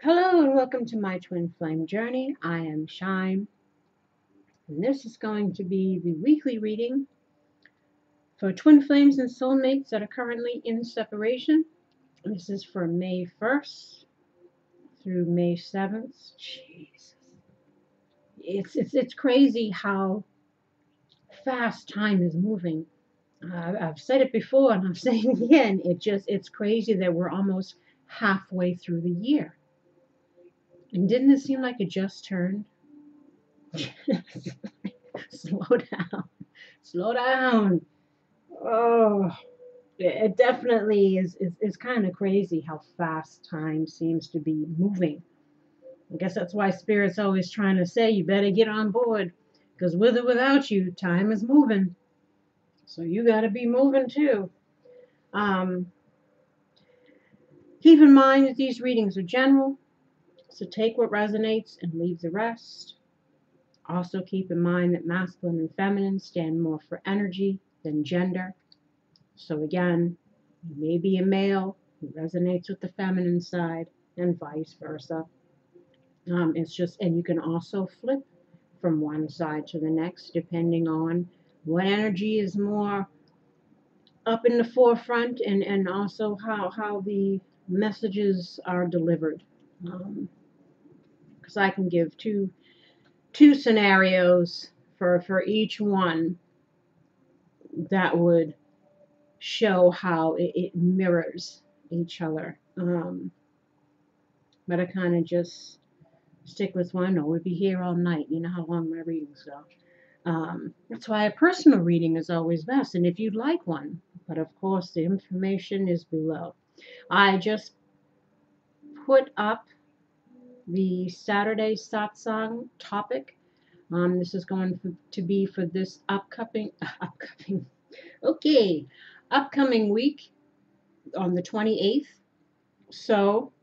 Hello and welcome to my twin flame journey. I am Shine, and this is going to be the weekly reading for twin flames and soulmates that are currently in separation. This is for May 1st through May 7th. Jesus. It's crazy how fast time is moving. I've said it before and I'm saying it again. It's crazy that we're almost halfway through the year. And didn't it seem like it just turned? Slow down. Slow down. Oh, it definitely is kind of crazy how fast time seems to be moving. I guess that's why Spirit's always trying to say you better get on board, because with or without you, time is moving. So you got to be moving too. Um, Keep in mind that these readings are general, so take what resonates and leave the rest. Also keep in mind that masculine and feminine stand more for energy than gender. So again, you may be a male who resonates with the feminine side and vice versa. And you can also flip from one side to the next depending on what energy is more up in the forefront and also how the messages are delivered. Because I can give two scenarios for each one that would show how it mirrors each other. But I kind of just stick with one, or we'd be here all night. You know how long my readings go. That's why a personal reading is always best, and if you'd like one. But of course, the information is below. I just put up the Saturday satsang topic. This is going to be for this upcoming week on the 28th. So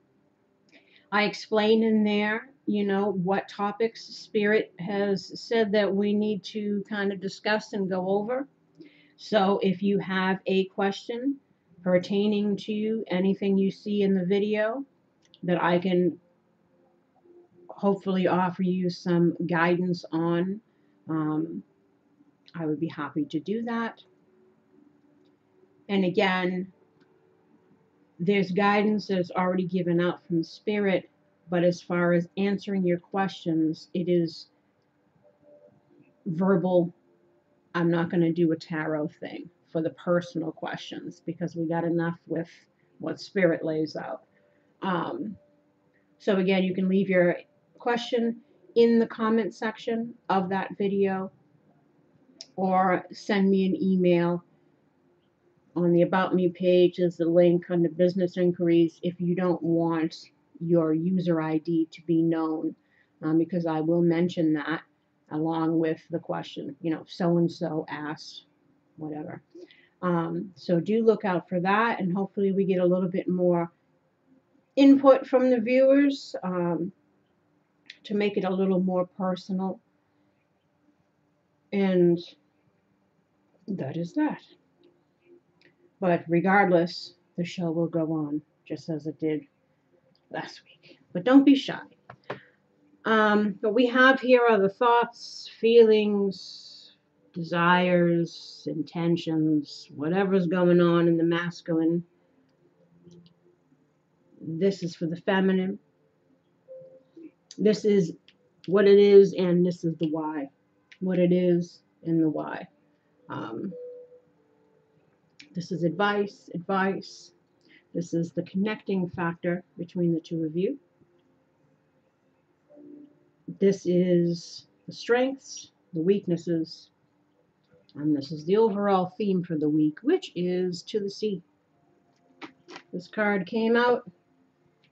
I explain in there, what topics Spirit has said that we need to kind of discuss and go over. So if you have a question pertaining to anything you see in the video that I can hopefully offer you some guidance on, I would be happy to do that. And again, there's guidance that's already given out from Spirit, but as far as answering your questions, it is verbal. I'm not going to do a tarot thing for the personal questions because we got enough with what Spirit lays out. So again, you can leave your question in the comment section of that video or send me an email. On the About Me page is the link under business inquiries if you don't want your user ID to be known, because I will mention that along with the question, so-and-so asked, whatever. So do look out for that, and hopefully we get a little bit more input from the viewers to make it a little more personal. And that is that. But regardless, the show will go on just as it did last week. But don't be shy. What we have here are the thoughts, feelings, desires, intentions, whatever's going on in the masculine. This is for the feminine. This is what it is, and this is the why. What it is and the why. This is advice. This is the connecting factor between the two of you. This is the strengths, the weaknesses, and this is the overall theme for the week, which is to the sea. This card came out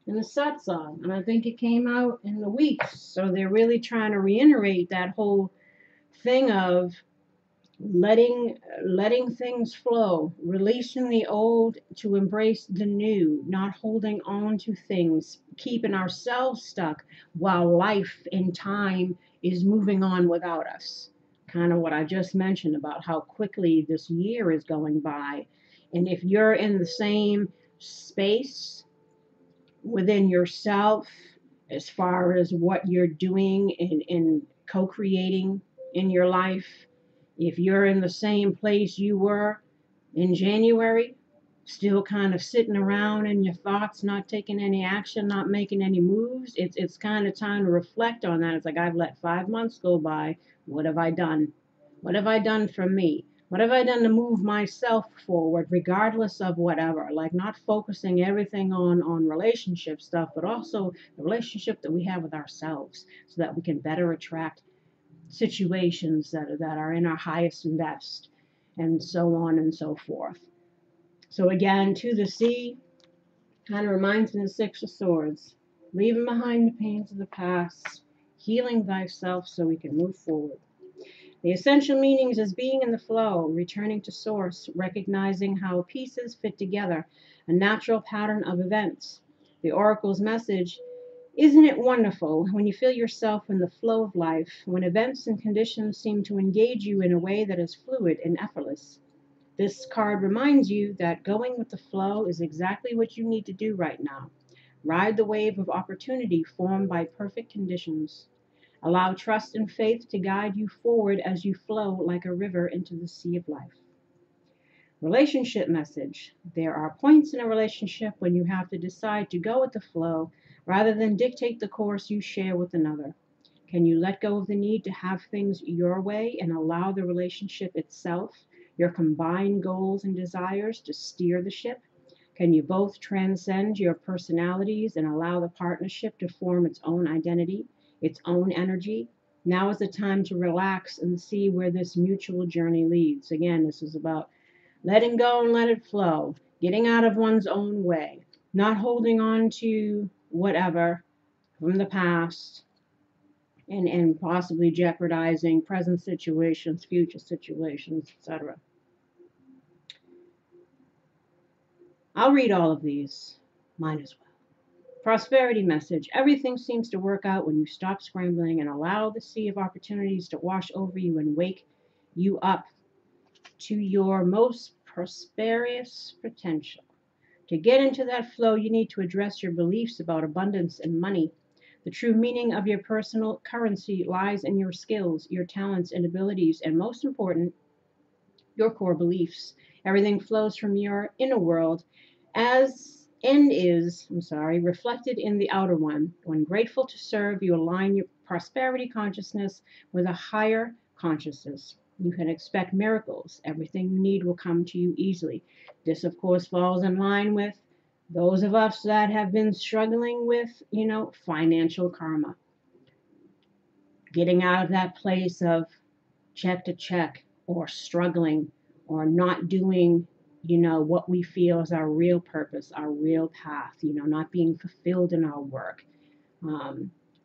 in the satsang, and I think it came out in the week. So they're really trying to reiterate that whole thing of letting things flow, releasing the old to embrace the new, not holding on to things, keeping ourselves stuck while life and time is moving on without us. Kind of what I just mentioned about how quickly this year is going by. And if you're in the same space within yourself as far as what you're doing in co-creating in your life. If you're in the same place you were in January, still kind of sitting around in your thoughts, not taking any action, not making any moves, it's kind of time to reflect on that. It's like, I've let 5 months go by. What have I done? What have I done for me? What have I done to move myself forward, regardless of whatever? Like, not focusing everything on relationship stuff, but also the relationship that we have with ourselves, so that we can better attract situations that are in our highest and best, and so on and so forth. So again, to the sea, kind of reminds me of the Six of Swords, leaving behind the pains of the past, healing thyself so we can move forward. The essential meanings is being in the flow, returning to source, recognizing how pieces fit together, a natural pattern of events. The oracle's message: isn't it wonderful when you feel yourself in the flow of life, when events and conditions seem to engage you in a way that is fluid and effortless? This card reminds you that going with the flow is exactly what you need to do right now. Ride the wave of opportunity formed by perfect conditions. Allow trust and faith to guide you forward as you flow like a river into the sea of life. Relationship message: there are points in a relationship when you have to decide to go with the flow rather than dictate the course you share with another. Can you let go of the need to have things your way and allow the relationship itself, your combined goals and desires, to steer the ship? Can you both transcend your personalities and allow the partnership to form its own identity, its own energy? Now is the time to relax and see where this mutual journey leads. Again, this is about letting go and let it flow, getting out of one's own way, not holding on to whatever from the past, and possibly jeopardizing present situations, future situations, etc. I'll read all of these. Might as well. Prosperity message: everything seems to work out when you stop scrambling and allow the sea of opportunities to wash over you and wake you up to your most prosperous potential. To get into that flow, you need to address your beliefs about abundance and money. The true meaning of your personal currency lies in your skills, your talents and abilities, and most important, your core beliefs. Everything flows from your inner world reflected in the outer one. When grateful to serve, you align your prosperity consciousness with a higher consciousness. You can expect miracles. Everything you need will come to you easily. This, of course, falls in line with those of us that have been struggling with, financial karma. Getting out of that place of check to check, or struggling, or not doing, what we feel is our real purpose, our real path, not being fulfilled in our work.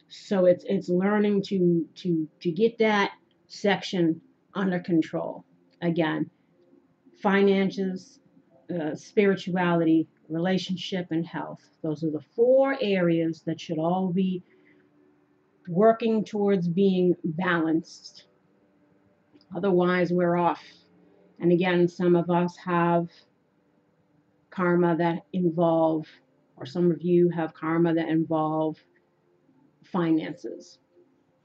So it's learning to get that section under control. Again, finances, spirituality, relationship, and health. Those are the 4 areas that should all be working towards being balanced. Otherwise, we're off. And again, some of us have karma that involve, or some of you have karma that involve finances.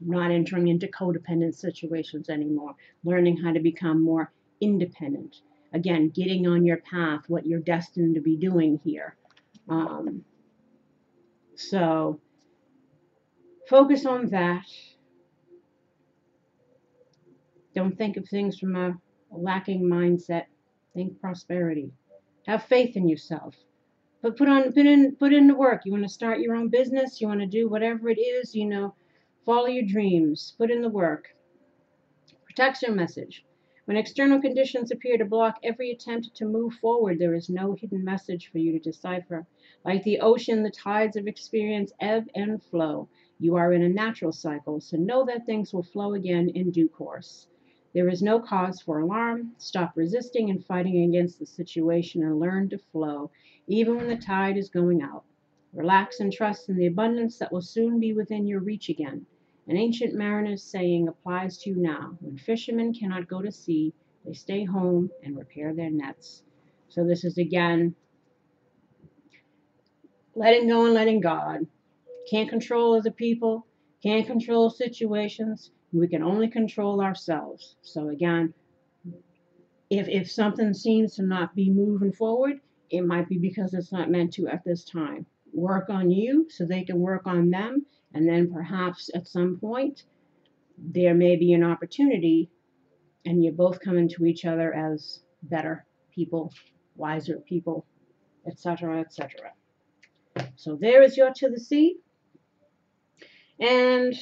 Not entering into codependent situations anymore. Learning how to become more independent. Again, getting on your path, what you're destined to be doing here. So focus on that. Don't think of things from a lacking mindset. Think prosperity. Have faith in yourself. But put in the work. You want to start your own business. You want to do whatever it is. Follow your dreams. Put in the work. Protection message: when external conditions appear to block every attempt to move forward, there is no hidden message for you to decipher. Like the ocean, the tides of experience ebb and flow. You are in a natural cycle, so know that things will flow again in due course. There is no cause for alarm. Stop resisting and fighting against the situation and learn to flow, even when the tide is going out. Relax and trust in the abundance that will soon be within your reach again. An ancient mariner's saying applies to you now. When fishermen cannot go to sea, they stay home and repair their nets. So this is, again, letting go and letting God. Can't control other people, can't control situations. We can only control ourselves. So again, if something seems to not be moving forward, it might be because it's not meant to at this time. Work on you so they can work on them, and then perhaps at some point there may be an opportunity and you both come into each other as better people, wiser people, etc., etc. So there is your to the sea. And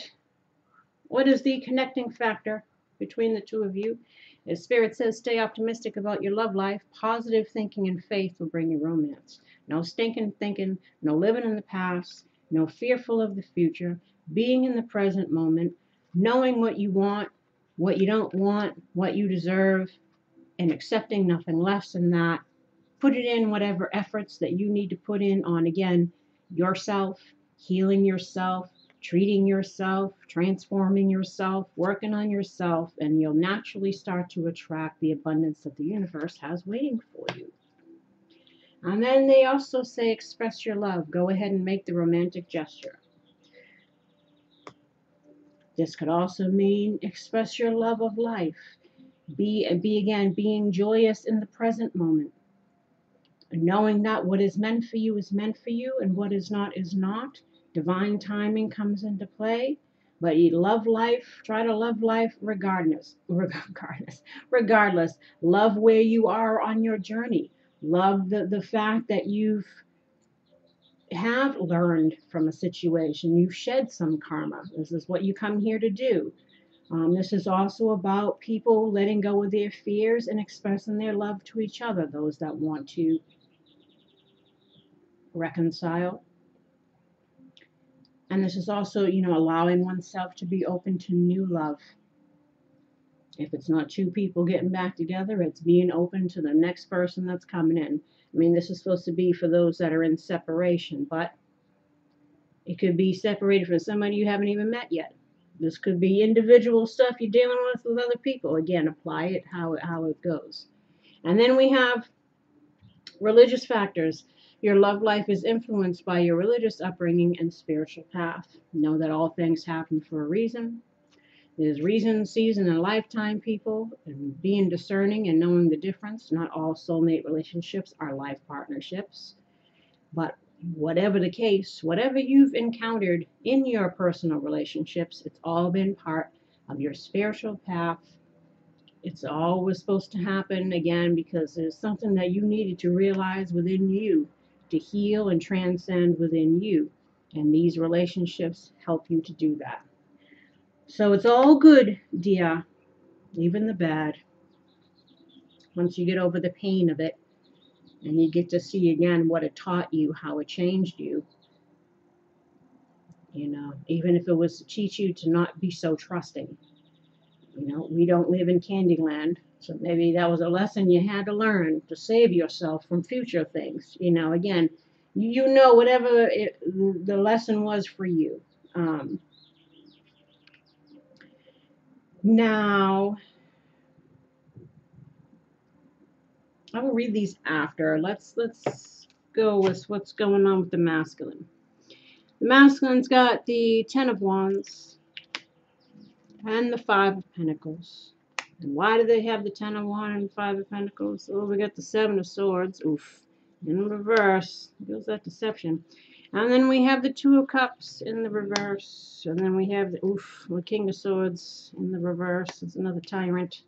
what is the connecting factor between the two of you? As Spirit says, stay optimistic about your love life. Positive thinking and faith will bring you romance. No stinking thinking, no living in the past, no fearful of the future, being in the present moment, knowing what you want, what you don't want, what you deserve, and accepting nothing less than that. Put it in whatever efforts that you need to put in on, again, yourself, healing yourself, treating yourself, transforming yourself, working on yourself, and you'll naturally start to attract the abundance that the universe has waiting for you. And then they also say express your love. Go ahead and make the romantic gesture. This could also mean express your love of life. Be again, being joyous in the present moment. Knowing that what is meant for you is meant for you and what is not is not. Divine timing comes into play, but you love life. Try to love life regardless. Love where you are on your journey. Love the fact that you have learned from a situation. You've shed some karma. This is what you come here to do. This is also about people letting go of their fears and expressing their love to each other, those that want to reconcile. And this is also, allowing oneself to be open to new love. If it's not two people getting back together, it's being open to the next person that's coming in. I mean, this is supposed to be for those that are in separation, but it could be separated from somebody you haven't even met yet. This could be individual stuff you're dealing with other people. Again, apply it how it goes. And then we have religious factors. Your love life is influenced by your religious upbringing and spiritual path. Know that all things happen for a reason. There's reason, season, and lifetime, people, and being discerning and knowing the difference. Not all soulmate relationships are life partnerships. But whatever the case, whatever you've encountered in your personal relationships, it's all been part of your spiritual path. It's always supposed to happen, again, because there's something that you needed to realize within you to heal and transcend within you. And these relationships help you to do that. So it's all good, dear, even the bad. Once you get over the pain of it, and you get to see again what it taught you, how it changed you. Even if it was to teach you to not be so trusting. We don't live in Candyland, so maybe that was a lesson you had to learn to save yourself from future things. Again, whatever the lesson was for you. Now, I will read these after. Let's go with what's going on with the masculine. The masculine's got the Ten of Wands and the Five of Pentacles. And why do they have the Ten of Wands and Five of Pentacles? Oh, we got the Seven of Swords. Oof. In reverse. Feels that deception. And then we have the Two of Cups in the reverse. And then we have the King of Swords in the reverse. It's another tyrant.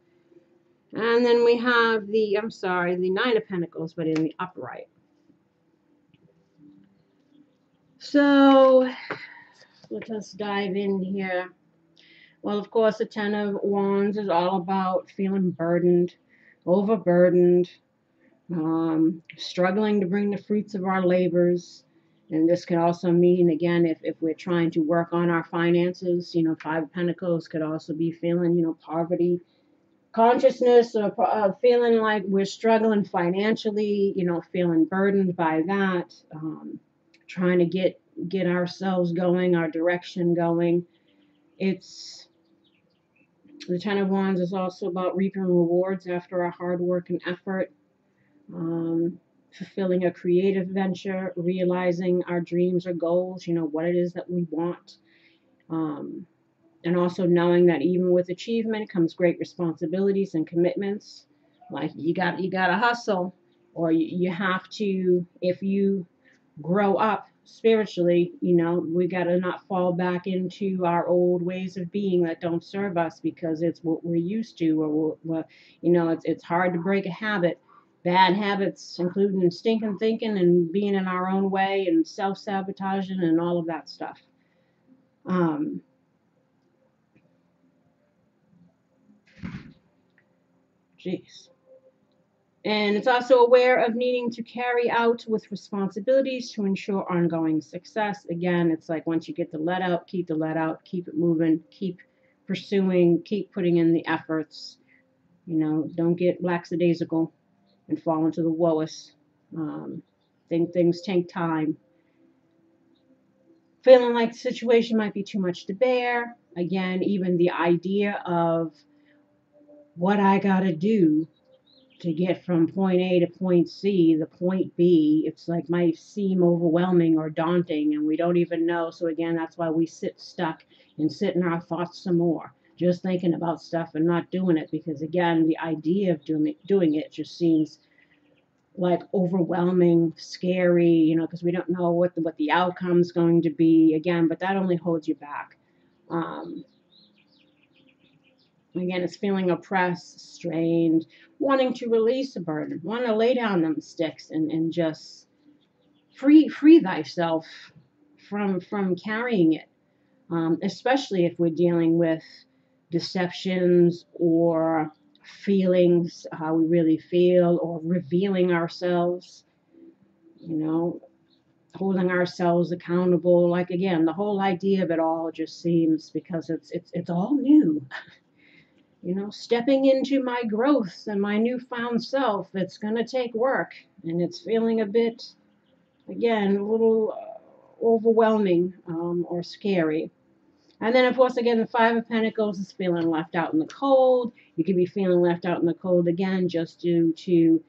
And then we have the Nine of Pentacles, but in the upright. So, let us dive in here. Well, of course, the Ten of Wands is all about feeling burdened, overburdened, struggling to bring the fruits of our labors. And this could also mean, again, if we're trying to work on our finances, Five of Pentacles could also be feeling, poverty consciousness, or feeling like we're struggling financially, feeling burdened by that, trying to get ourselves going, our direction going. It's the Ten of Wands is also about reaping rewards after our hard work and effort. fulfilling a creative venture, realizing our dreams or goals, what it is that we want. Um, and also knowing that even with achievement comes great responsibilities and commitments. Like you got to hustle, or you have to, if you grow up spiritually, we got to not fall back into our old ways of being that don't serve us because it's what we're used to, or it's hard to break a habit. Bad habits, including stinking thinking and being in our own way and self-sabotaging and all of that stuff. Um, Jeez. And it's also aware of needing to carry out with responsibilities to ensure ongoing success. Again, it's like once you get the let out, keep the let out, keep it moving, keep pursuing, keep putting in the efforts. Don't get lackadaisical and fall into the woes. Think things take time. Feeling like the situation might be too much to bear. Again, even the idea of what I gotta do to get from point A to point C, the point B, it's like might seem overwhelming or daunting, and we don't even know. So again, that's why we sit stuck and sit in our thoughts some more, just thinking about stuff and not doing it, because again, the idea of doing it just seems like overwhelming, scary, because we don't know what the outcome's going to be again, but that only holds you back. Um, Again, it's feeling oppressed, strained, wanting to release a burden, want to lay down them sticks and just free thyself from carrying it. Especially if we're dealing with deceptions or feelings, how we really feel, or revealing ourselves, holding ourselves accountable. Like again, the whole idea of it all just seems, because it's all new. Stepping into my growth and my newfound self, it's going to take work, and it's feeling a bit, again, a little overwhelming or scary. And then, of course, again, the Five of Pentacles is feeling left out in the cold. You could be feeling left out in the cold again just due to,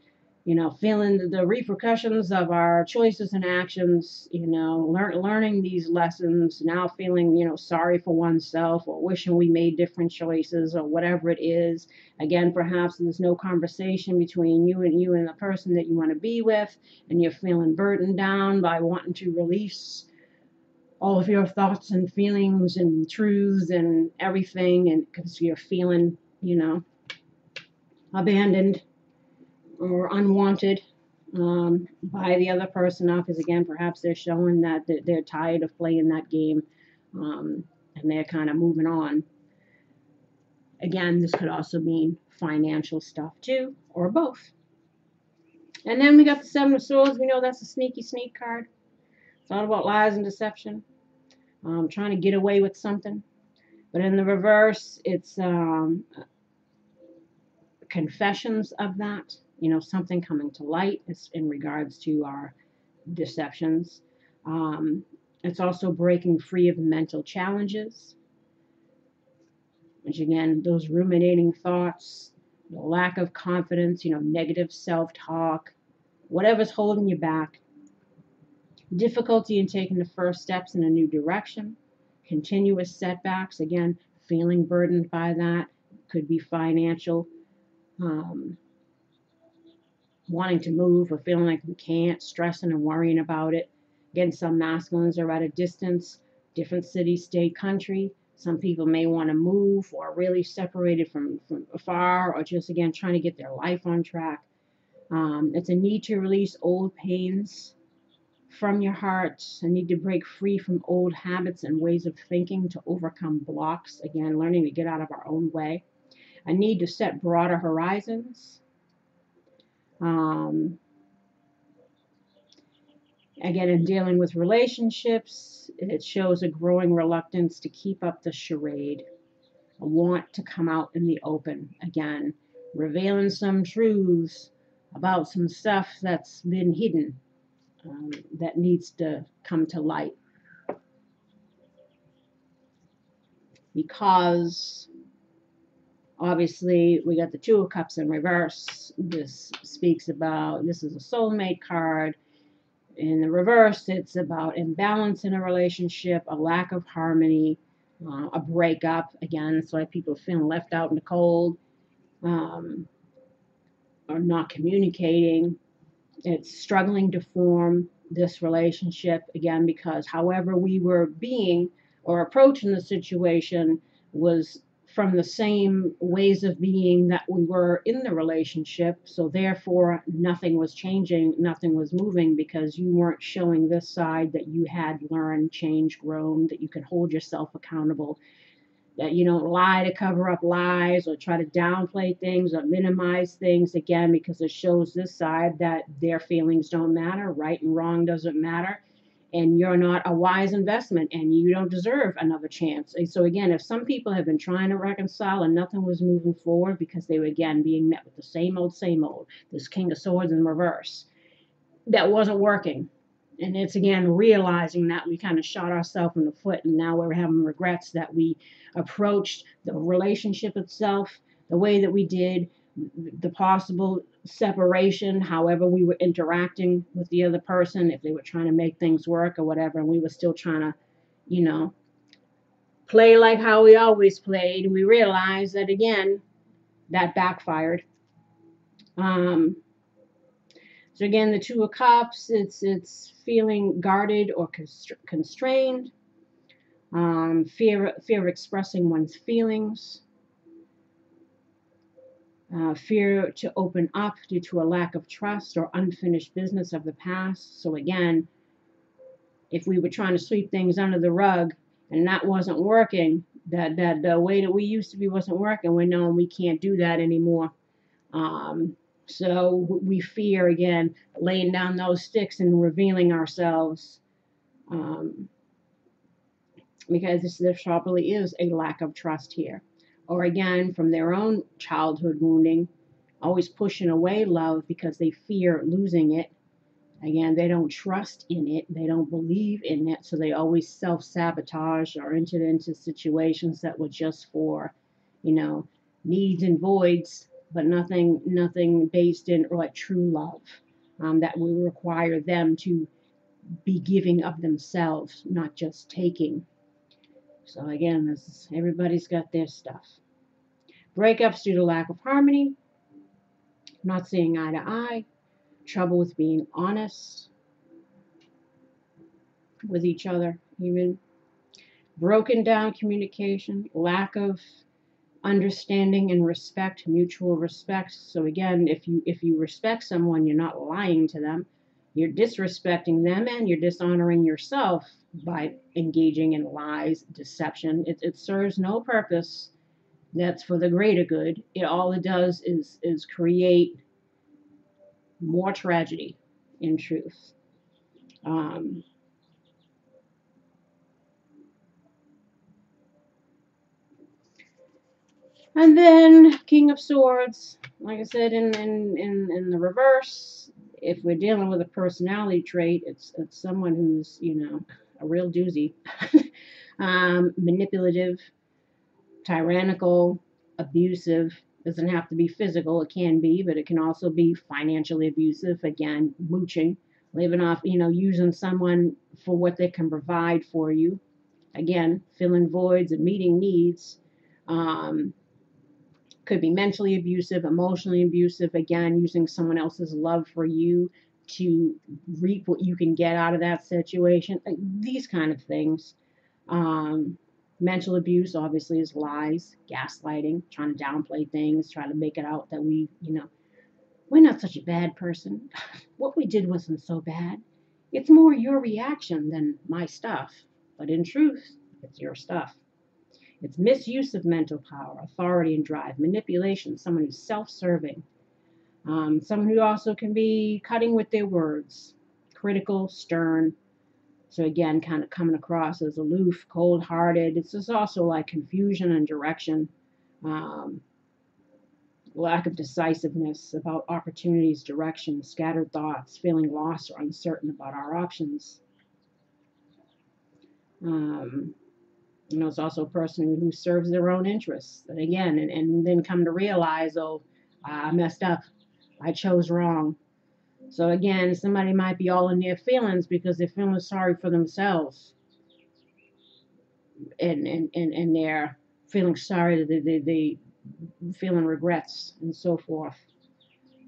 feeling the repercussions of our choices and actions, learning these lessons, now feeling, sorry for oneself, or wishing we made different choices, or whatever it is. Again, perhaps there's no conversation between you and the person that you want to be with, and you're feeling burdened down by wanting to release all of your thoughts and feelings and truths and everything, and because you're feeling, abandoned or unwanted by the other person now, because again, perhaps they're showing that they're tired of playing that game, and they're kind of moving on. Again, this could also mean financial stuff too, or both. And then we got the Seven of Swords. We know that's a sneaky sneak card. It's all about lies and deception, trying to get away with something. But in the reverse, it's confessions of that, something coming to light in regards to our deceptions. It's also breaking free of mental challenges, which again, those ruminating thoughts, the lack of confidence, negative self-talk, whatever's holding you back, difficulty in taking the first steps in a new direction, continuous setbacks, again, feeling burdened by that, could be financial, wanting to move or feeling like we can't, stressing and worrying about it. Again, some masculines are at a distance, different city, state, country. Some people may want to move or really separated from afar, or just, again, trying to get their life on track. It's a need to release old pains from your heart, a need to break free from old habits and ways of thinking to overcome blocks. Again, learning to get out of our own way. A need to set broader horizons. Again, in dealing with relationships, it shows a growing reluctance to keep up the charade, a want to come out in the open. Again, revealing some truths about some stuff that's been hidden, that needs to come to light. Obviously, we got the Two of Cups in reverse. This speaks about, this is a soulmate card. In the reverse, it's about imbalance in a relationship, a lack of harmony, a breakup. Again, that's why people are feeling left out in the cold, or not communicating. It's struggling to form this relationship, again, because however we were being or approaching the situation was from the same ways of being that we were in the relationship. So therefore, nothing was changing, nothing was moving, because you weren't showing this side that you had learned, changed, grown, that you can hold yourself accountable, that you don't lie to cover up lies or try to downplay things or minimize things, again, because it shows this side that their feelings don't matter, right and wrong doesn't matter, and you're not a wise investment and you don't deserve another chance. And so again, if some people have been trying to reconcile and nothing was moving forward because they were, again, being met with the same old, this King of Swords in reverse, that wasn't working. And it's, again, realizing that we kind of shot ourselves in the foot, and now we're having regrets that we approached the relationship itself the way that we did, the possible separation, however we were interacting with the other person, if they were trying to make things work or whatever, and we were still trying to, play like how we always played. We realized that, again, that backfired. So again, the Two of Cups, it's feeling guarded or constrained, fear of expressing one's feelings, fear to open up due to a lack of trust or unfinished business of the past. So again, if we were trying to sweep things under the rug and that wasn't working, that the way that we used to be wasn't working, we know we can't do that anymore. So we fear, again, laying down those sticks and revealing ourselves, because there probably is a lack of trust here. Or again, from their own childhood wounding, always pushing away love because they fear losing it. Again, they don't trust in it. They don't believe in it. So they always self-sabotage or enter into situations that were just for, needs and voids, but nothing based in like true love, that will require them to be giving of themselves, not just taking. So again, everybody's got their stuff. Breakups due to lack of harmony, not seeing eye to eye, trouble with being honest with each other, even broken down communication, lack of understanding and respect, mutual respect. So again, if you respect someone, you're not lying to them, you're disrespecting them, and you're dishonoring yourself by engaging in lies, deception. It serves no purpose that's for the greater good. All it does is create more tragedy, in truth. And then King of Swords, like I said, in the reverse, if we're dealing with a personality trait, it's someone who's, a real doozy. Manipulative, tyrannical, abusive. Doesn't have to be physical, it can be, but it can also be financially abusive. Again, mooching, living off, using someone for what they can provide for you. Again, filling voids and meeting needs. Could be mentally abusive, emotionally abusive, again, using someone else's love for you to reap what you can get out of that situation. These kind of things. Mental abuse, obviously, is lies, gaslighting, trying to downplay things, trying to make it out that we're not such a bad person. What we did wasn't so bad. It's more your reaction than my stuff. But in truth, it's your stuff. It's misuse of mental power, authority and drive, manipulation, someone who's self-serving, someone who also can be cutting with their words, critical, stern. So again, kind of coming across as aloof, cold-hearted. It's just also like confusion and direction, lack of decisiveness about opportunities, direction, scattered thoughts, feeling lost or uncertain about our options. You know, it's also a person who serves their own interests. And again, and then come to realize, oh, I messed up. I chose wrong. So again, somebody might be all in their feelings because they're feeling sorry for themselves. And they're feeling sorry that they feeling regrets and so forth.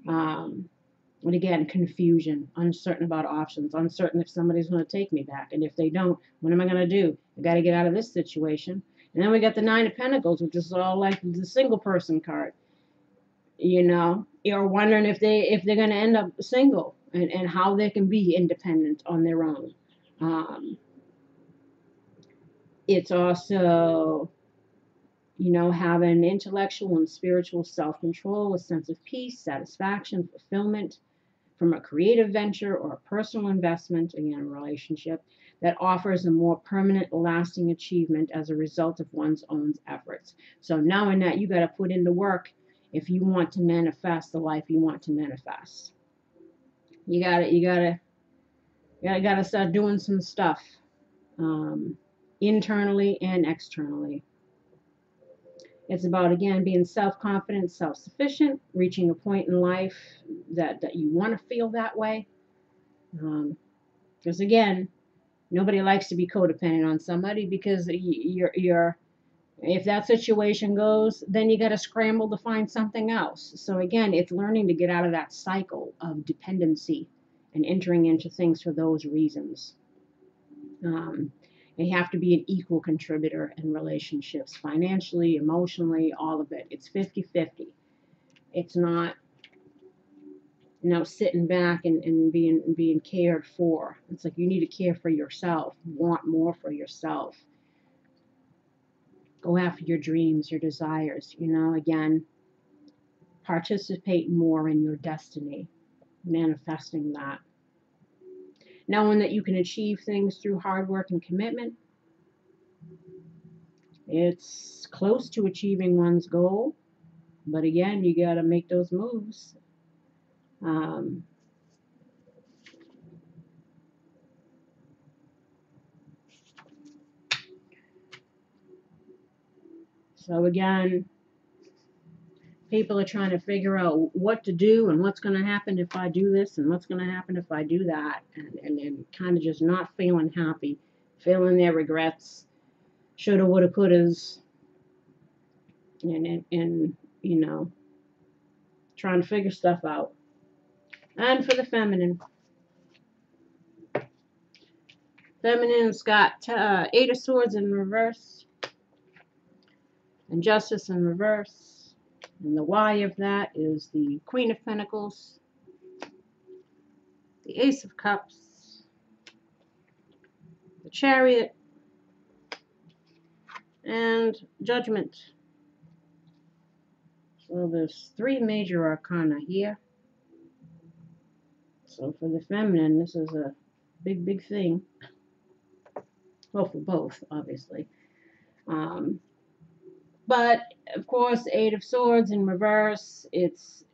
And again, confusion, uncertain about options, uncertain if somebody's going to take me back. And if they don't, what am I going to do? I got to get out of this situation. And then we got the Nine of Pentacles, which is all like the single person card. You know, you're wondering if they're going to end up single and how they can be independent on their own. It's also, you know, having intellectual and spiritual self-control, a sense of peace, satisfaction, fulfillment from a creative venture or a personal investment, again, a relationship that offers a more permanent, lasting achievement as a result of one's own efforts. So knowing that you got to put in the work if you want to manifest the life you want to manifest. You gotta start doing some stuff, internally and externally. It's about, again, being self-confident, self-sufficient, reaching a point in life that you want to feel that way. Because again, nobody likes to be codependent on somebody, because you're if that situation goes, then you got to scramble to find something else. So again, it's learning to get out of that cycle of dependency and entering into things for those reasons. You have to be an equal contributor in relationships, financially, emotionally, all of it. It's 50-50. It's not, you know, sitting back and being cared for. It's like you need to care for yourself, want more for yourself. Go after your dreams, your desires, you know, again, participate more in your destiny, manifesting that. Knowing that you can achieve things through hard work and commitment. It's close to achieving one's goal, but again, you got to make those moves. So again, people are trying to figure out what to do and what's going to happen if I do this and what's going to happen if I do that, and kind of just not feeling happy, feeling their regrets, shoulda, woulda, couldas, and you know, trying to figure stuff out. And for the feminine, feminine's got Eight of Swords in reverse, and Justice in reverse. And the Y of that is the Queen of Pentacles, the Ace of Cups, the Chariot, and Judgment. So there's 3 major arcana here. So for the feminine, this is a big, big thing. Well, for both, obviously. But of course, Eight of Swords in reverse, it's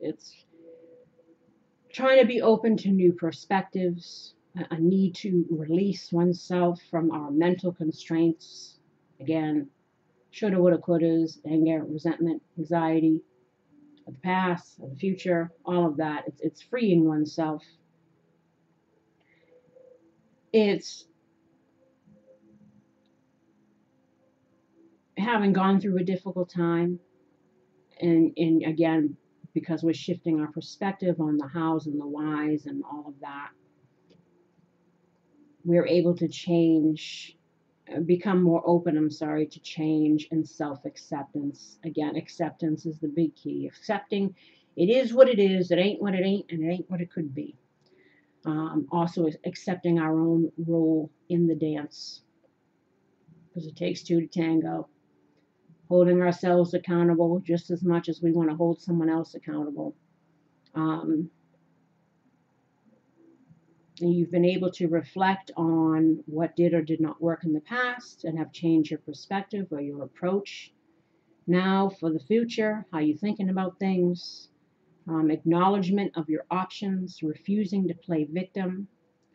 trying to be open to new perspectives, a need to release oneself from our mental constraints. Again, shoulda, woulda, couldas, anger, resentment, anxiety of the past, of the future, all of that. It's freeing oneself. It's having gone through a difficult time, and again, because we're shifting our perspective on the hows and the whys and all of that, we're able to change, become more open, to change and self-acceptance. Again, acceptance is the big key. Accepting it is what it is, it ain't what it ain't, and it ain't what it could be. Also accepting our own role in the dance, because it takes 2 to tango. Holding ourselves accountable just as much as we want to hold someone else accountable. And you've been able to reflect on what did or did not work in the past and have changed your perspective or your approach. Now for the future, how you're thinking about things. Acknowledgement of your options, refusing to play victim,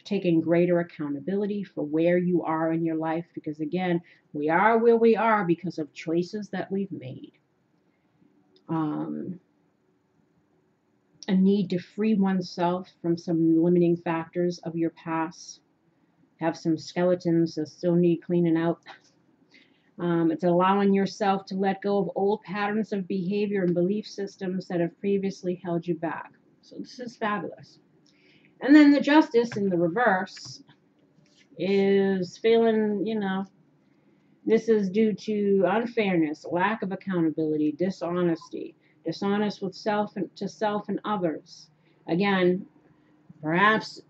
taking greater accountability for where you are in your life, because again, we are where we are because of choices that we've made. A need to free oneself from some limiting factors of your past. Have some skeletons that still need cleaning out. It's allowing yourself to let go of old patterns of behavior and belief systems that have previously held you back. So this is fabulous. And then the justice in the reverse is feeling, this is due to unfairness, lack of accountability, dishonesty, dishonest with self and others. Again, perhaps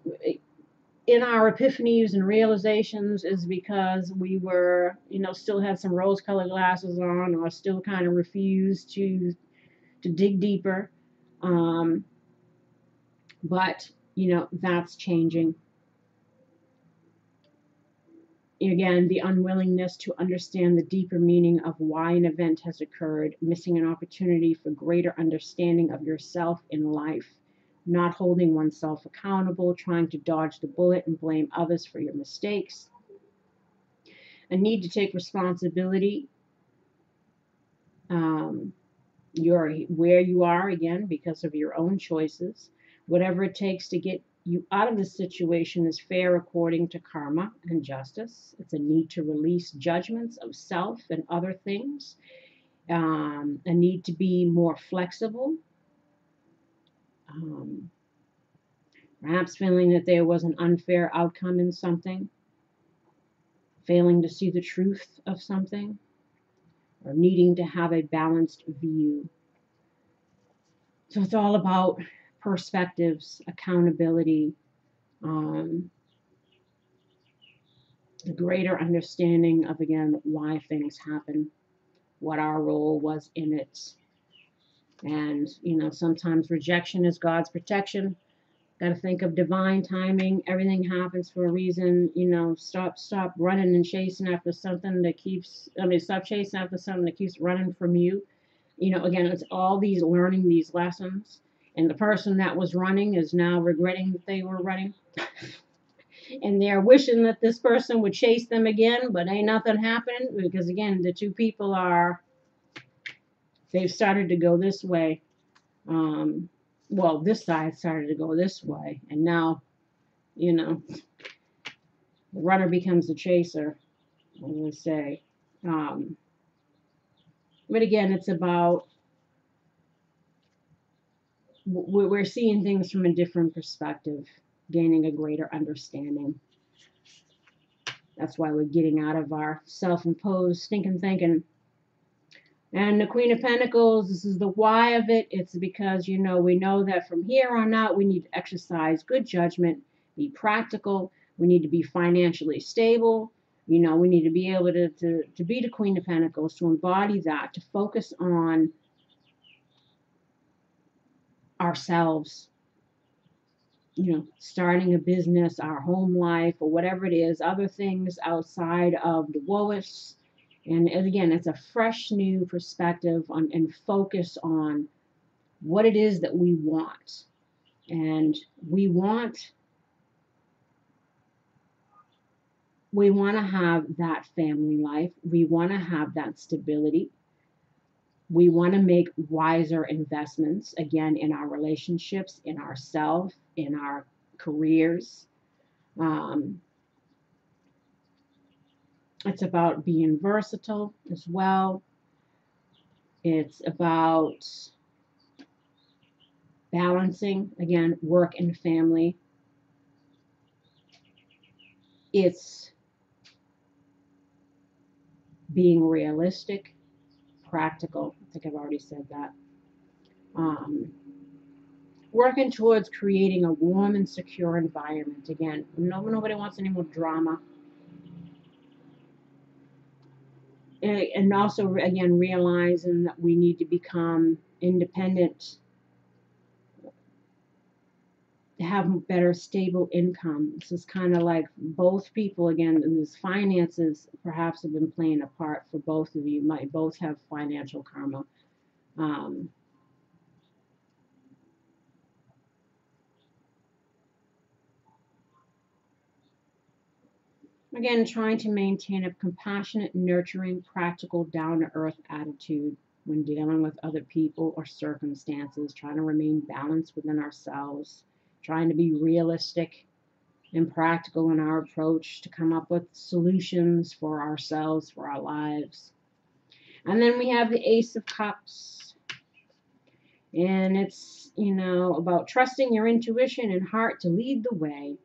in our epiphanies and realizations is because we were, still had some rose-colored glasses on, or still kind of refused to dig deeper. But, that's changing. Again, the unwillingness to understand the deeper meaning of why an event has occurred, missing an opportunity for greater understanding of yourself in life, not holding oneself accountable, trying to dodge the bullet and blame others for your mistakes, a need to take responsibility, you're where you are again because of your own choices. Whatever it takes to get you out of the situation is fair according to karma and justice. It's a need to release judgments of self and other things, a need to be more flexible, perhaps feeling that there was an unfair outcome in something, failing to see the truth of something, or needing to have a balanced view. So it's all about perspectives, accountability, the greater understanding of, again, why things happen, what our role was in it. And, sometimes rejection is God's protection. Got to think of divine timing. Everything happens for a reason. Stop running and chasing after something that stop chasing after something that keeps running from you. Again, it's all these learning these lessons. And the person that was running is now regretting that they were running. And they're wishing that this person would chase them again, but ain't nothing happening because, again, the two people they've started to go this way. This side started to go this way, and now, the runner becomes the chaser, as I say. But again, it's about we're seeing things from a different perspective, gaining a greater understanding. That's why we're getting out of our self-imposed stinking thinking. And the Queen of Pentacles, this is the why of it. It's because, we know that from here on out, we need to exercise good judgment, be practical. We need to be financially stable. We need to be able to be the Queen of Pentacles, to embody that, to focus on ourselves, starting a business, our home life, or whatever it is, other things outside of the woes. And again, it's a fresh new perspective and focus on what it is that we want. And we want to have that family life. We want to have that stability. We want to make wiser investments, again, in our relationships, in ourselves, in our careers. It's about being versatile as well. It's about balancing, again, work and family. It's being realistic, practical. I think I've already said that. Working towards creating a warm and secure environment. Again, nobody wants any more drama. And also, again, realizing that we need to become independent, to have better, stable income. This is kind of like both people, again, these finances perhaps have been playing a part for both of you. Might both have financial karma. Again, trying to maintain a compassionate, nurturing, practical, down-to-earth attitude when dealing with other people or circumstances, trying to remain balanced within ourselves, trying to be realistic and practical in our approach to come up with solutions for ourselves, for our lives. And then we have the Ace of Cups. And it's, about trusting your intuition and heart to lead the way.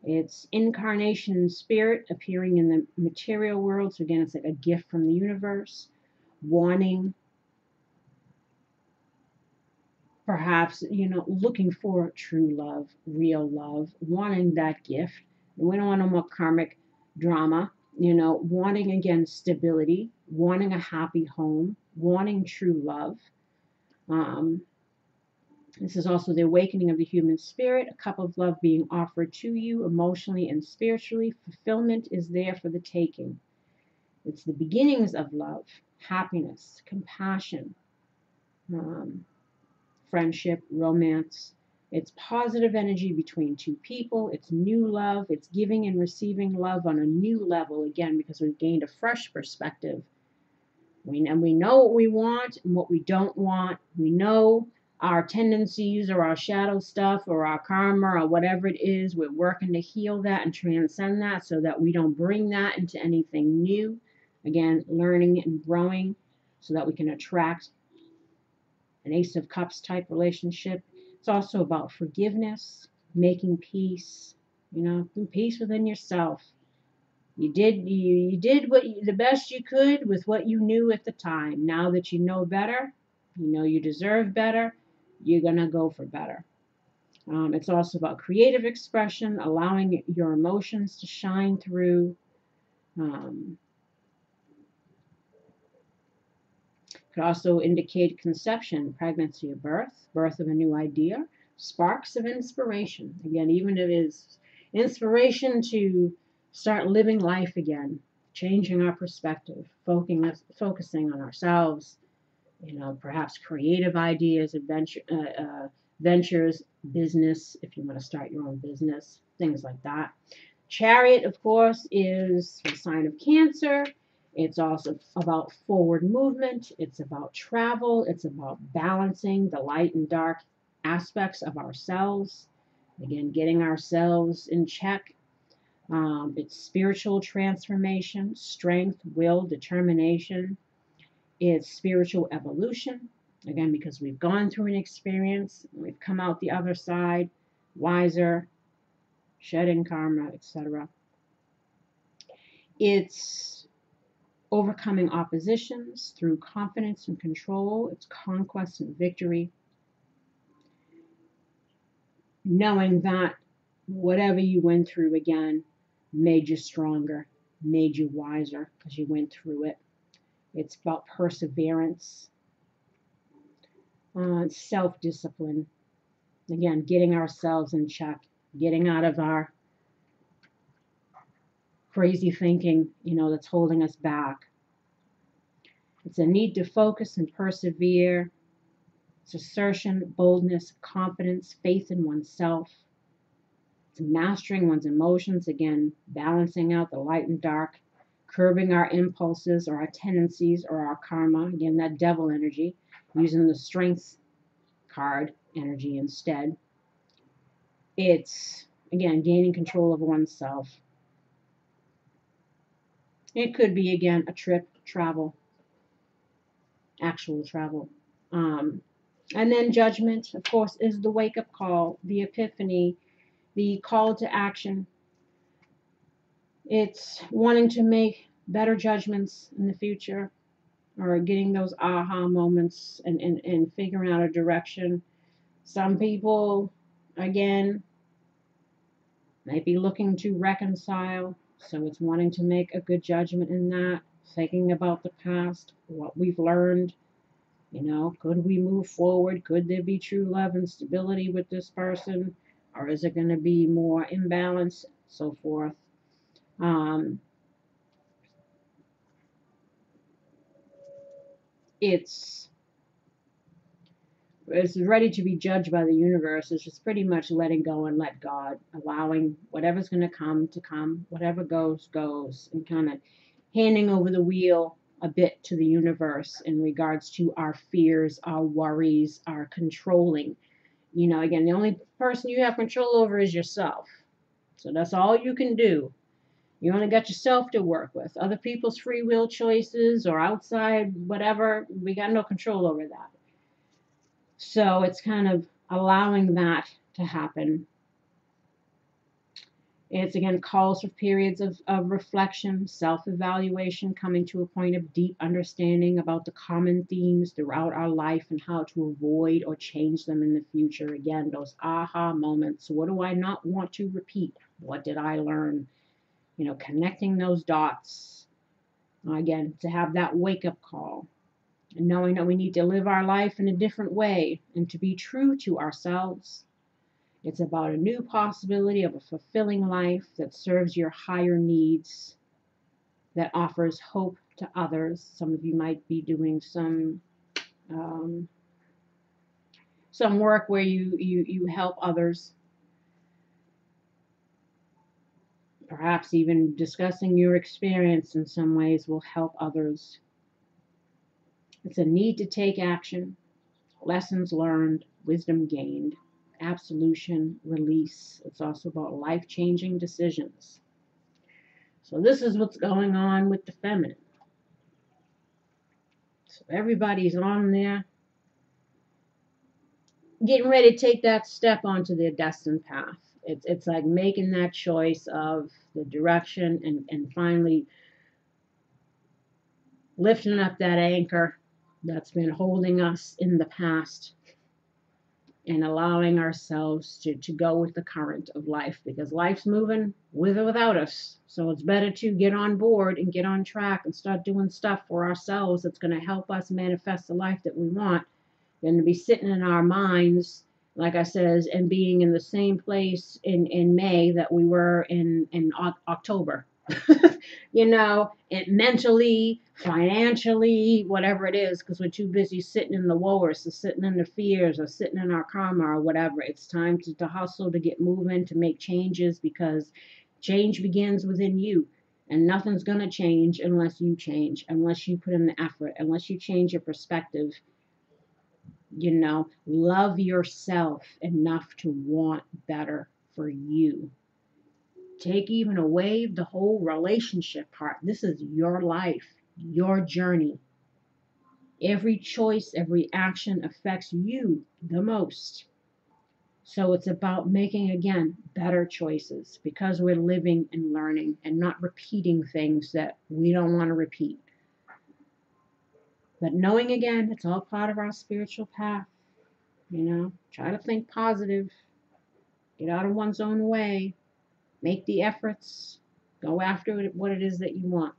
It's incarnation and spirit appearing in the material world. So again, it's like a gift from the universe, wanting, perhaps, looking for true love, real love, wanting that gift. We don't want no more karmic drama, wanting, again, stability, wanting a happy home, wanting true love. This is also the awakening of the human spirit, a cup of love being offered to you emotionally and spiritually. Fulfillment is there for the taking. It's the beginnings of love, happiness, compassion, friendship, romance. It's positive energy between two people. It's new love. It's giving and receiving love on a new level, again, because we've gained a fresh perspective. We know what we want and what we don't want. We know our tendencies or our shadow stuff or our karma or whatever it is. We're working to heal that and transcend that so that we don't bring that into anything new. Again, learning and growing so that we can attract an Ace of Cups type relationship. It's also about forgiveness, making peace, peace within yourself. You did the best you could with what you knew at the time. Now that you know better, you deserve better, you're going to go for better. It's also about creative expression, allowing your emotions to shine through. Could also indicate conception, pregnancy, or birth of a new idea, sparks of inspiration. Again, even if it is inspiration to start living life again, changing our perspective, focusing on ourselves, perhaps creative ideas, ventures, business, if you want to start your own business, things like that. Chariot, of course, is the sign of Cancer. It's also about forward movement. It's about travel. It's about balancing the light and dark aspects of ourselves. Again, getting ourselves in check. It's spiritual transformation, strength, will, determination. It's spiritual evolution. Again, because we've gone through an experience, we've come out the other side, wiser, shedding karma, etc. It's overcoming oppositions through confidence and control. It's conquest and victory. Knowing that whatever you went through, again, made you stronger, made you wiser because you went through it. It's about perseverance, self-discipline. Again, getting ourselves in check, getting out of our crazy thinking, that's holding us back. It's a need to focus and persevere. It's assertion, boldness, confidence, faith in oneself. It's mastering one's emotions, again, balancing out the light and dark, curbing our impulses or our tendencies or our karma, again, that devil energy, using the strength card energy instead. It's, again, gaining control of oneself. It could be, again, a trip, travel, actual travel. And then judgment, of course, is the wake-up call, the epiphany, the call to action. It's wanting to make better judgments in the future or getting those aha moments and figuring out a direction. Some people, again, might be looking to reconcile. So it's wanting to make a good judgment in that, thinking about the past, what we've learned. Could we move forward? Could there be true love and stability with this person? Or is it going to be more imbalance? So forth. It's is ready to be judged by the universe. It's just pretty much letting go and let God, allowing whatever's going to come, whatever goes, goes, and kind of handing over the wheel a bit to the universe in regards to our fears, our worries, our controlling. You know, again, the only person you have control over is yourself. So that's all you can do. You only got yourself to work with. Other people's free will choices or outside, whatever, we got no control over that. So it's kind of allowing that to happen. It's again calls for periods of reflection, self-evaluation, coming to a point of deep understanding about the common themes throughout our life and how to avoid or change them in the future. Again, those aha moments. What do I not want to repeat? What did I learn? You know, connecting those dots. Again, to have that wake-up call. And knowing that we need to live our life in a different way and to be true to ourselves. It's about a new possibility of a fulfilling life that serves your higher needs, that offers hope to others. Some of you might be doing some work where you help others. Perhaps even discussing your experience in some ways will help others. It's a need to take action, lessons learned, wisdom gained, absolution, release. It's also about life-changing decisions. So this is what's going on with the feminine. So everybody's on there, getting ready to take that step onto their destined path. It's like making that choice of the direction and finally lifting up that anchor that's been holding us in the past and allowing ourselves to go with the current of life, because life's moving with or without us. So it's better to get on board and get on track and start doing stuff for ourselves that's going to help us manifest the life that we want than to be sitting in our minds, like I says, and being in the same place in May that we were in October. You know, and mentally, financially, whatever it is, because we're too busy sitting in the woes or sitting in the fears or sitting in our karma or whatever. It's time to hustle, to get moving, to make changes, because change begins within you. And nothing's going to change unless you change, unless you put in the effort, unless you change your perspective. You know, love yourself enough to want better for you. Take even away the whole relationship part. This is your life, your journey. Every choice, every action affects you the most. So it's about making, again, better choices, because we're living and learning and not repeating things that we don't want to repeat. But knowing, again, it's all part of our spiritual path. You know, try to think positive, get out of one's own way, make the efforts, go after what it is that you want.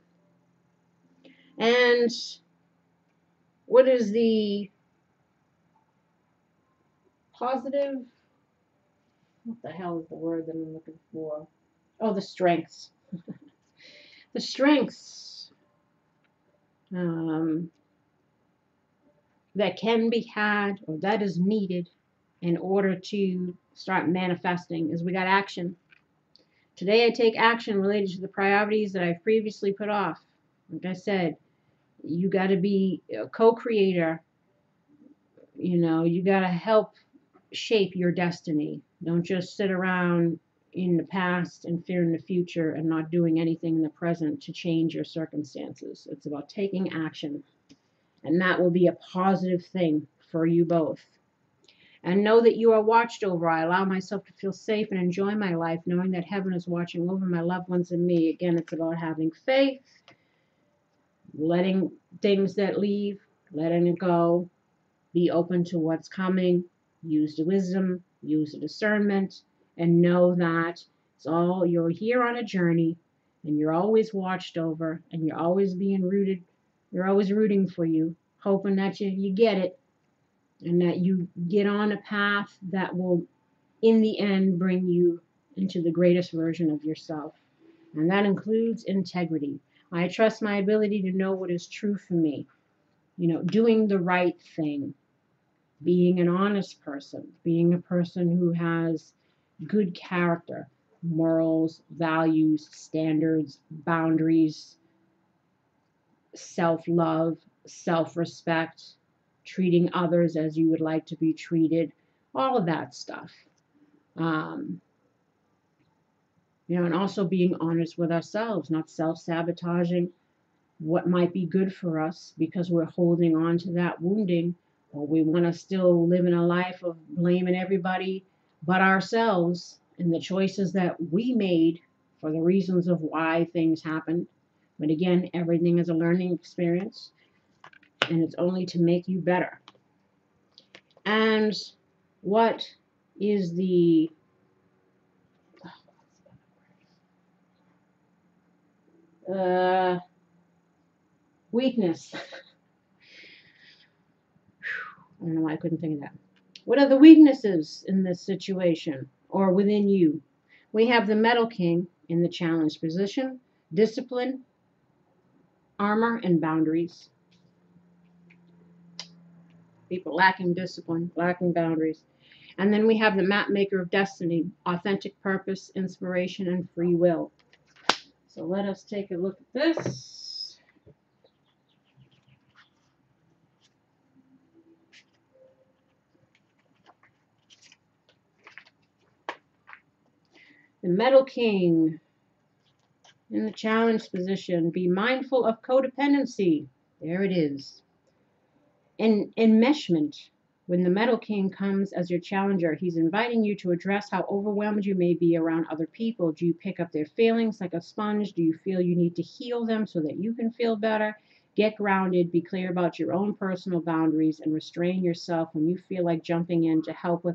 And what is the positive? What the hell is the word that I'm looking for? Oh, the strengths. The strengths that can be had, or that is needed in order to start manifesting, is we got action. Today I take action related to the priorities that I've previously put off. Like I said, you got to be a co-creator. You know, you got to help shape your destiny. Don't just sit around in the past and fear in the future and not doing anything in the present to change your circumstances. It's about taking action. And that will be a positive thing for you both. And know that you are watched over. I allow myself to feel safe and enjoy my life, knowing that heaven is watching over my loved ones and me. Again, it's about having faith, letting things that leave, letting it go, be open to what's coming, use the wisdom, use the discernment, and know that it's all, you're here on a journey, and you're always watched over, and you're always being rooted, you're always rooting for you, hoping that you get it, and that you get on a path that will, in the end, bring you into the greatest version of yourself. And that includes integrity. I trust my ability to know what is true for me. You know, doing the right thing. being an honest person, being a person who has good character, morals, values, standards, boundaries, self love, self respect, treating others as you would like to be treated, all of that stuff. Um, and also being honest with ourselves, not self sabotaging what might be good for us because we're holding on to that wounding, or we want to still live in a life of blaming everybody but ourselves and the choices that we made for the reasons of why things happened. But again, everything is a learning experience, and it's only to make you better. And what is the weakness? I don't know why I couldn't think of that. What are the weaknesses in this situation or within you? We have the Metal King in the challenge position, discipline, armor, and boundaries. People lacking discipline, lacking boundaries. And then we have the Map Maker of Destiny, authentic purpose, inspiration, and free will. So let us take a look at this. The Metal King in the challenge position, be mindful of codependency. There it is. Enmeshment. When the Metal King comes as your challenger, he's inviting you to address how overwhelmed you may be around other people. Do you pick up their feelings like a sponge? Do you feel you need to heal them so that you can feel better? Get grounded, be clear about your own personal boundaries, and restrain yourself when you feel like jumping in to help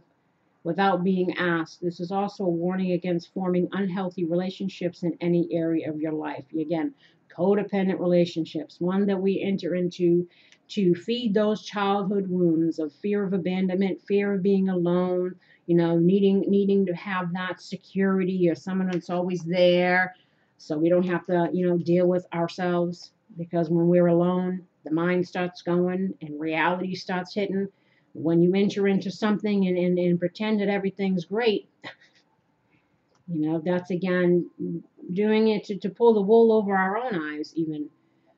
without being asked. This is also a warning against forming unhealthy relationships in any area of your life. Again, codependent relationships, one that we enter into to feed those childhood wounds of fear of abandonment, fear of being alone, needing to have that security or someone that's always there so we don't have to, deal with ourselves, because when we're alone, the mind starts going and reality starts hitting. When you enter into something and pretend that everything's great, that's again doing it to pull the wool over our own eyes even.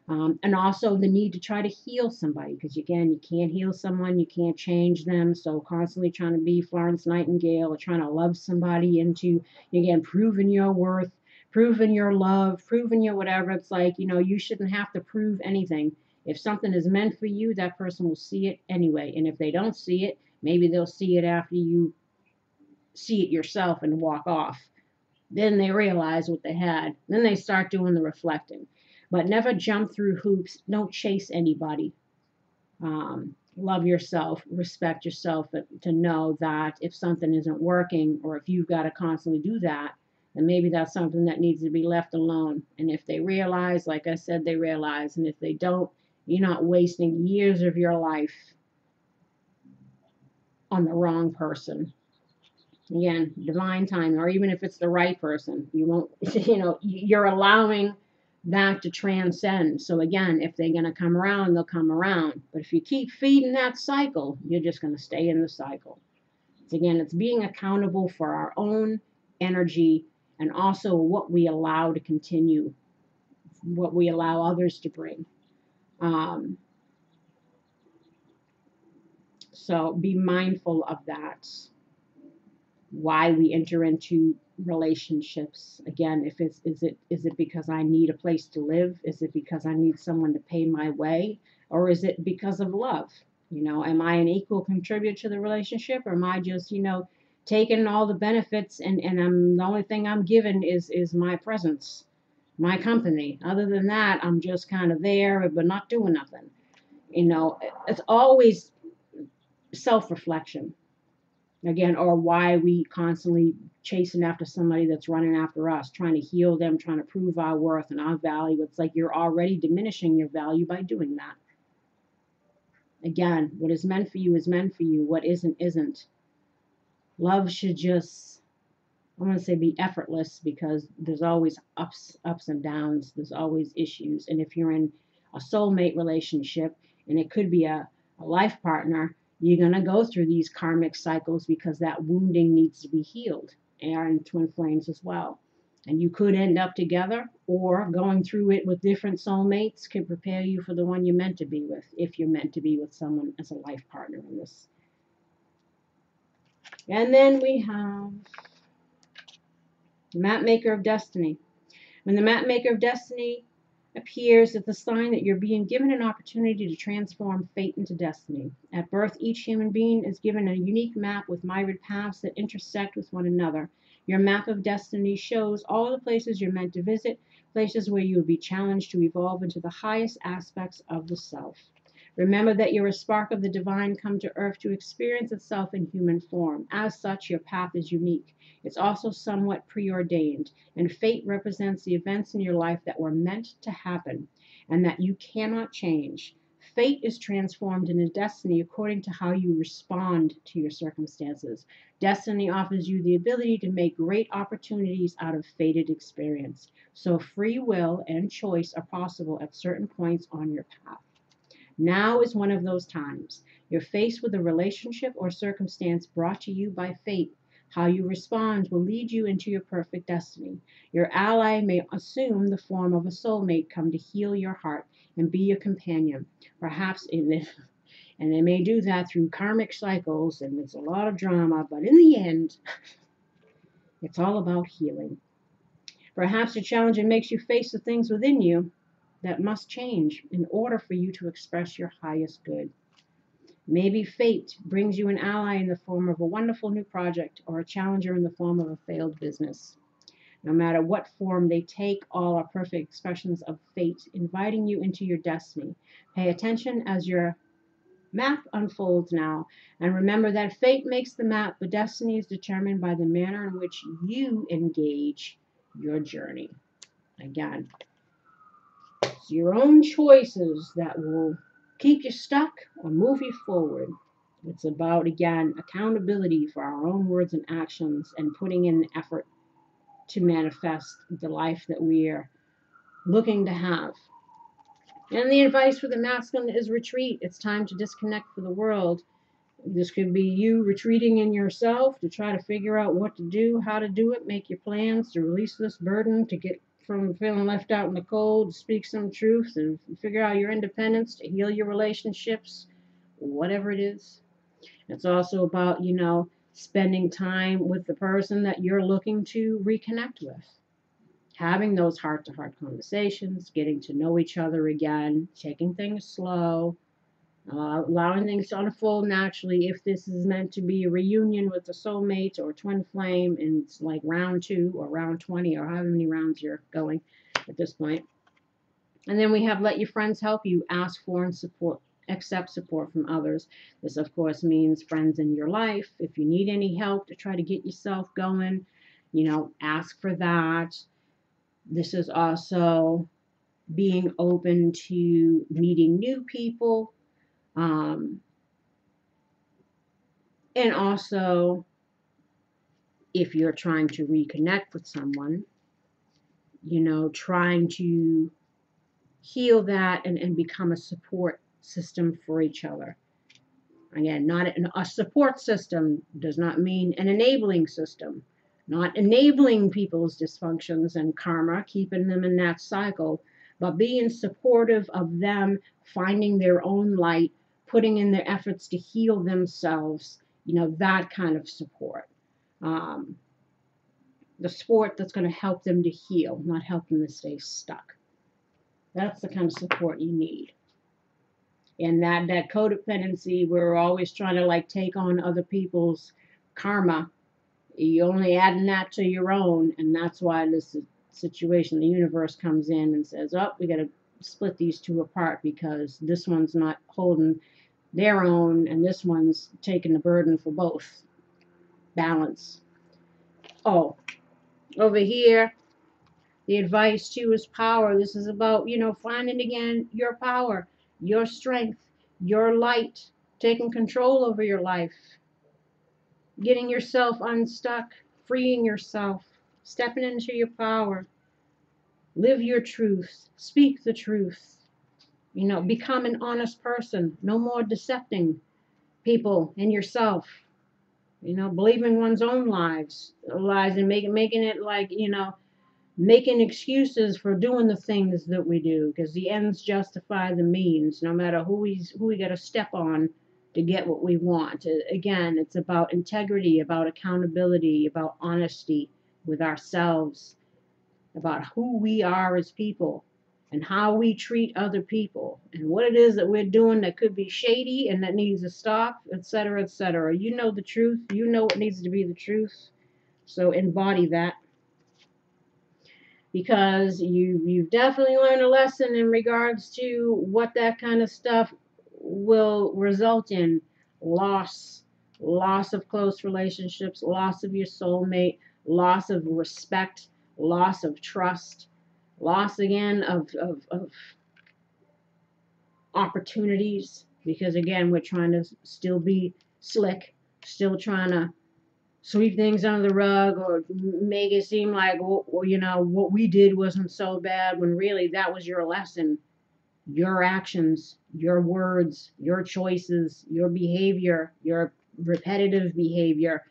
And also the need to try to heal somebody, because again, you can't heal someone, you can't change them. So constantly trying to be Florence Nightingale or trying to love somebody into, again, proving your worth, proving your love, proving your whatever. It's like, you shouldn't have to prove anything. If something is meant for you, that person will see it anyway. And if they don't see it, maybe they'll see it after you see it yourself and walk off. Then they realize what they had. Then they start doing the reflecting. But never jump through hoops. Don't chase anybody. Love yourself. Respect yourself to know that if something isn't working, or if you've got to constantly do that, then maybe that's something that needs to be left alone. And if they realize, like I said, they realize. And if they don't, you're not wasting years of your life on the wrong person. Again, divine timing, or even if it's the right person, you won't, you're allowing that to transcend. So again, if they're going to come around, they'll come around. But if you keep feeding that cycle, you're just going to stay in the cycle. So again, it's being accountable for our own energy and also what we allow to continue, what we allow others to bring. So be mindful of that. Why we enter into relationships. Again, if is it because I need a place to live? Is it because I need someone to pay my way? Or is it because of love? Am I an equal contributor to the relationship, or am I just, taking all the benefits and I'm the only thing I'm given is my presence, my company. Other than that, I'm just kind of there but not doing nothing. It's always self-reflection. Again, or why we constantly chasing after somebody that's running after us, trying to heal them, trying to prove our worth and our value. It's like you're already diminishing your value by doing that. Again, what is meant for you is meant for you. What isn't. Love should just, I want to say, be effortless, because there's always ups and downs. There's always issues. And if you're in a soulmate relationship, and it could be a life partner, You're going to go through these karmic cycles because that wounding needs to be healed, and twin flames as well. And you could end up together, or going through it with different soulmates can prepare you for the one you're meant to be with, if you're meant to be with someone as a life partner in this. And then we have the map maker of destiny. When the map maker of destiny appears, it's a sign that you're being given an opportunity to transform fate into destiny. At birth, each human being is given a unique map with myriad paths that intersect with one another. Your map of destiny shows all the places you're meant to visit, places where you will be challenged to evolve into the highest aspects of the self. Remember that you're a spark of the divine come to earth to experience itself in human form. As such, your path is unique. It's also somewhat preordained, and fate represents the events in your life that were meant to happen and that you cannot change. Fate is transformed into destiny according to how you respond to your circumstances. Destiny offers you the ability to make great opportunities out of fated experience. So free will and choice are possible at certain points on your path. Now is one of those times. You're faced with a relationship or circumstance brought to you by fate. How you respond will lead you into your perfect destiny. Your ally may assume the form of a soulmate come to heal your heart and be your companion. Perhaps and they may do that through karmic cycles, and it's a lot of drama, but in the end, it's all about healing. Perhaps a challenge makes you face the things within you that must change in order for you to express your highest good. Maybe fate brings you an ally in the form of a wonderful new project or a challenger in the form of a failed business. No matter what form they take, all are perfect expressions of fate inviting you into your destiny. Pay attention as your map unfolds now, and remember that fate makes the map, but destiny is determined by the manner in which you engage your journey. Again, it's your own choices that will keep you stuck or move you forward. It's about, again, accountability for our own words and actions and putting in the effort to manifest the life that we are looking to have. And the advice for the masculine is retreat. It's time to disconnect from the world. This could be you retreating in yourself to try to figure out what to do, how to do it, make your plans to release this burden, to get from feeling left out in the cold, speak some truth, and figure out your independence, to heal your relationships, whatever it is. It's also about, spending time with the person that you're looking to reconnect with. Having those heart-to-heart conversations, getting to know each other again, taking things slow, allowing things to unfold naturally. If this is meant to be a reunion with a soulmate or a twin flame, and it's like round 2 or round 20 or however many rounds you're going at this point. And then we have let your friends help you, ask for and support, accept support from others. This, of course, means friends in your life. If you need any help to try to get yourself going, ask for that. This is also being open to meeting new people. And also, if you're trying to reconnect with someone, trying to heal that and become a support system for each other. Again, not a support system does not mean an enabling system, not enabling people's dysfunctions and karma, keeping them in that cycle, but being supportive of them finding their own light, putting in their efforts to heal themselves, that kind of support. The support that's going to help them to heal, not help them to stay stuck. That's the kind of support you need. And that codependency, we're always trying to take on other people's karma. You're only adding that to your own, and that's why this situation, the universe comes in and says, we got to split these two apart because this one's not holding their own and this one's taking the burden for both. Balance. Oh, over here, the advice too is power. This is about, finding again your power, your strength, your light, taking control over your life, getting yourself unstuck, freeing yourself, stepping into your power. Live your truth. Speak the truth. Become an honest person. No more decepting people and yourself. You know, believing one's own lies and making it like, you know, making excuses for doing the things that we do, because the ends justify the means, no matter who we got to step on to get what we want. Again, it's about integrity, about accountability, about honesty with ourselves, about who we are as people and how we treat other people and what it is that we're doing that could be shady and that needs to stop, etc., etc. You know the truth. You know what needs to be the truth. So embody that, because you've definitely learned a lesson in regards to what that kind of stuff will result in. Loss of close relationships, loss of your soulmate, loss of respect, loss of trust, loss again of opportunities, because again we're trying to still be slick, still trying to sweep things under the rug or make it seem like, well, you know, what we did wasn't so bad, when really that was your lesson. Your actions, your words, your choices, your behavior, your repetitive behavior,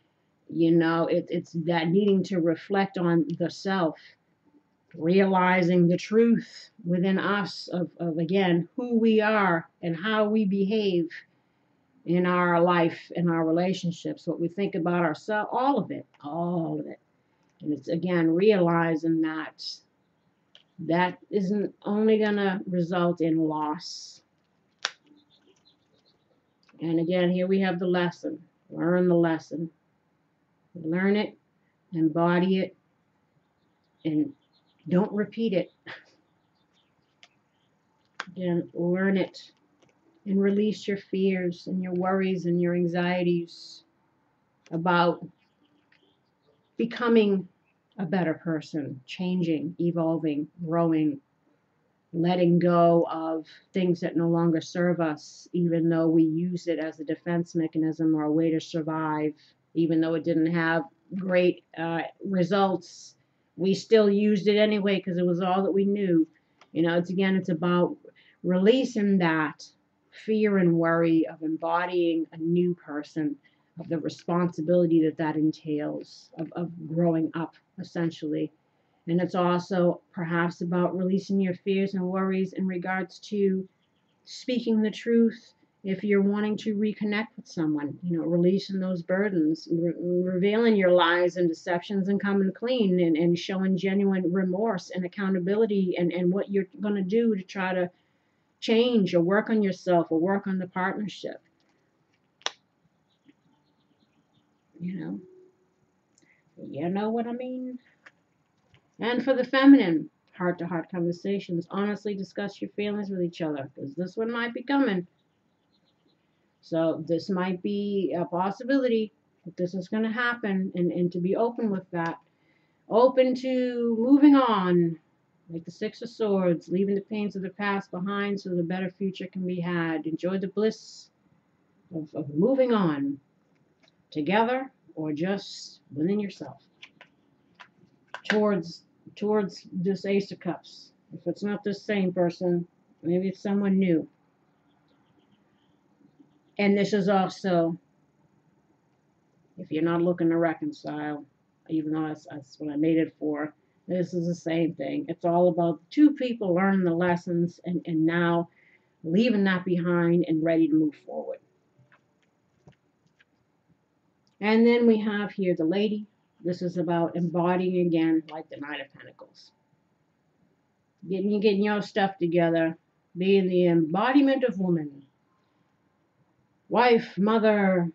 you know, it's that needing to reflect on the self, realizing the truth within us of again, who we are and how we behave in our life, in our relationships, what we think about ourselves, all of it, all of it. And it's again realizing that that isn't only going to result in loss. And again, here we have the lesson. Learn the lesson. Learn it, embody it, and don't repeat it. Again, learn it and release your fears and your worries and your anxieties about becoming a better person, changing, evolving, growing, letting go of things that no longer serve us, even though we use it as a defense mechanism or a way to survive, even though it didn't have great results. We still used it anyway because it was all that we knew. You know, it's about releasing that fear and worry of embodying a new person, of the responsibility that entails, of growing up, essentially. And it's also perhaps about releasing your fears and worries in regards to speaking the truth if you're wanting to reconnect with someone, you know, releasing those burdens, revealing your lies and deceptions and coming clean, and showing genuine remorse and accountability, and what you're going to do to try to change or work on yourself or work on the partnership. You know what I mean? And for the feminine, heart-to-heart conversations, honestly discuss your feelings with each other, because this one might be coming. So this might be a possibility that this is going to happen, and to be open with that. Open to moving on, like the Six of Swords, leaving the pains of the past behind so the better future can be had. Enjoy the bliss of moving on, together or just within yourself, towards this Ace of Cups. If it's not the same person, maybe it's someone new. And this is also, if you're not looking to reconcile, even though that's what I made it for, this is the same thing. It's all about two people learning the lessons and now leaving that behind and ready to move forward. And then we have here the Lady. This is about embodying again, like the Knight of Pentacles. Getting your stuff together, being the embodiment of woman. Wife, mother,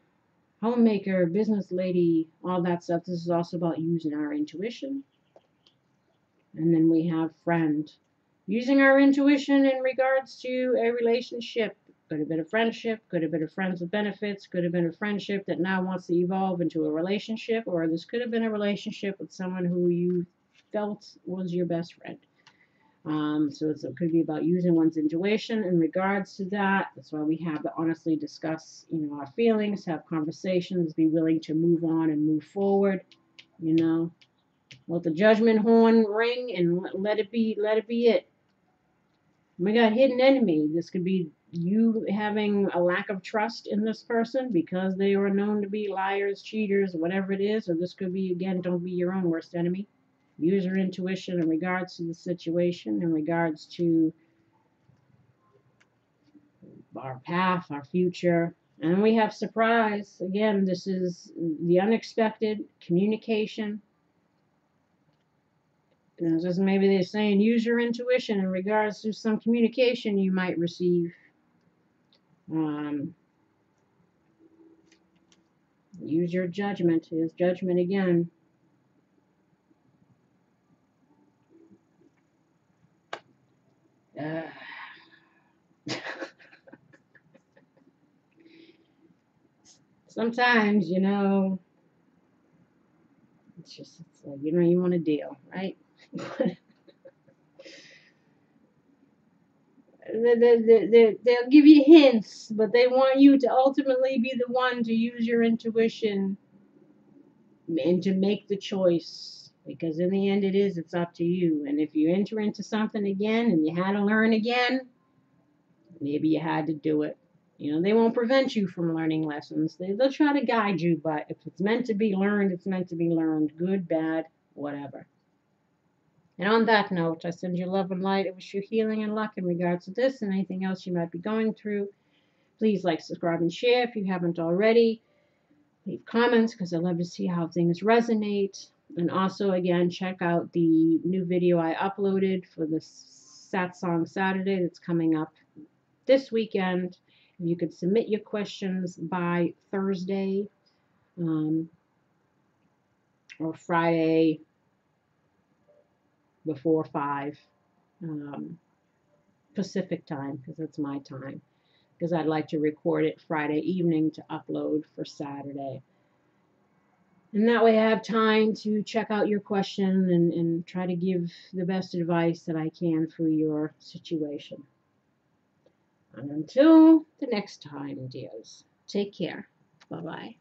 homemaker, business lady, all that stuff. This is also about using our intuition. And then we have friend. Using our intuition in regards to a relationship. Could have been a friendship, could have been a friends with benefits, could have been a friendship that now wants to evolve into a relationship, or this could have been a relationship with someone who you felt was your best friend. So it could be about using one's intuition in regards to that. That's why we have to honestly discuss, our feelings, have conversations, be willing to move on and move forward. Let the judgment horn ring and let it be it. We got hidden enemy. This could be you having a lack of trust in this person because they are known to be liars, cheaters, whatever it is. Or this could be, again, don't be your own worst enemy. Use your intuition in regards to the situation, in regards to our path, our future. And we have surprise. Again, this is the unexpected communication. And just maybe they're saying use your intuition in regards to some communication you might receive. Use your judgment. Is judgment again. Sometimes, it's like, you want a deal, right? They'll give you hints, but they want you to ultimately be the one to use your intuition and to make the choice. Because in the end, it's up to you. And if you enter into something again and you had to learn again, maybe you had to do it. They won't prevent you from learning lessons. They'll try to guide you, but if it's meant to be learned, it's meant to be learned. Good, bad, whatever. And on that note, I send you love and light. I wish you healing and luck in regards to this and anything else you might be going through. Please like, subscribe, and share if you haven't already. Leave comments because I love to see how things resonate. And also, again, check out the new video I uploaded for the Satsang Saturday that's coming up this weekend. If you could submit your questions by Thursday or Friday before 5 Pacific time, because that's my time, because I'd like to record it Friday evening to upload for Saturday. And that way I have time to check out your question and try to give the best advice that I can for your situation. And until the next time, dears, take care. Bye-bye.